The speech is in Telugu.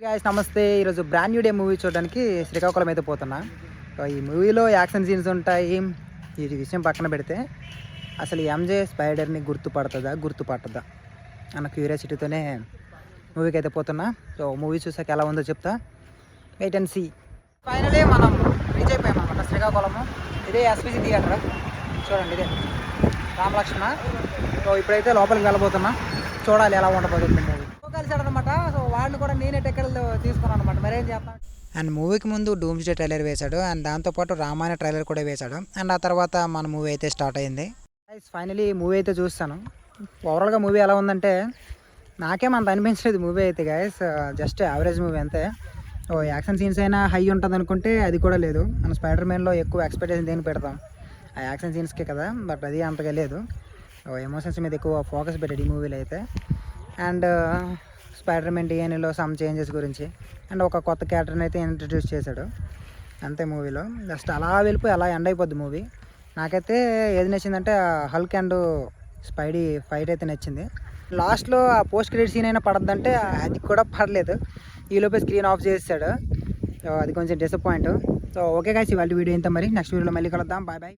గాయ్స్ నమస్తే. ఈరోజు బ్రాండ్ న్యూ డే మూవీ చూడడానికి శ్రీకాకుళం అయితే పోతున్నా. సో ఈ మూవీలో యాక్షన్ సీన్స్ ఉంటాయి. ఈ విషయం పక్కన పెడితే అసలు ఎంజే స్పైడర్ని గుర్తుపట్టదా అన్న క్యూరియాసిటీతోనే మూవీకి అయితే పోతున్నా. సో మూవీ చూసాక ఎలా ఉందో చెప్తా, వెయిట్ అండ్ సీ. ఫైనలీ మనం రీచ్ అయిపోయాం అన్నమాట శ్రీకాకుళము. ఇదే ఎస్పీసీ థియేటర్, చూడండి ఇదే రామలక్ష్మణ. సో ఇప్పుడైతే లోపలికి వెళ్ళబోతున్నా, చూడాలి ఎలా ఉండబోతుంది మూవీ. కలిసాడు అనమాట. సో వాళ్ళు కూడా నేనే టికెట్లు తీసుకున్నాను అనమాట, మరేం చేస్తాను. అండ్ మూవీకి ముందు డూమ్స్డే ట్రైలర్ వేశాడు, అండ్ దాంతోపాటు రామాయణ ట్రైలర్ కూడా వేశాడు. అండ్ ఆ తర్వాత మన మూవీ అయితే స్టార్ట్ అయింది. ఫైనలీ మూవీ అయితే చూస్తాను. ఓవరాల్గా మూవీ ఎలా ఉందంటే నాకేం అంత అనిపించలేదు మూవీ అయితే గైస్, జస్ట్ యావరేజ్ మూవీ అంతే. ఓ యాక్షన్ సీన్స్ అయినా హై ఉంటుంది అనుకుంటే అది కూడా లేదు. మన స్పైడర్ మ్యాన్లో ఎక్కువ ఎక్స్పెక్టేషన్ దేని పెడతాం, ఆ యాక్షన్ సీన్స్కే కదా, బట్ అది అంతగా లేదు. ఎమోషన్స్ మీద ఎక్కువ ఫోకస్ పెట్టాడు ఈ మూవీలో అయితే. అండ్ స్పైడర్ మ్యాన్ డిఎన్ఏలో సమ్ చేంజెస్ గురించి అండ్ ఒక కొత్త క్యారెక్టర్ని అయితే ఇంట్రడ్యూస్ చేశాడు అంతే మూవీలో. జస్ట్ అలా వెళ్ళిపోయి అలా ఎండ్ అయిపోద్ది మూవీ. నాకైతే ఏది నచ్చిందంటే హల్క్ అండ్ స్పైడీ ఫైట్ అయితే నచ్చింది. లాస్ట్లో ఆ పోస్ట్ క్రెడిట్ సీన్ అయినా పడద్దంటే అది కూడా పడలేదు, ఈలోపే స్క్రీన్ ఆఫ్ చేసాడు. అది కొంచెం డిసప్పాయింట్. సో ఓకే గైస్, ఇవాళ వీడియో ఇంత. మరి నెక్స్ట్ వీడియోలో మళ్ళీ కలుద్దాం. Bye bye.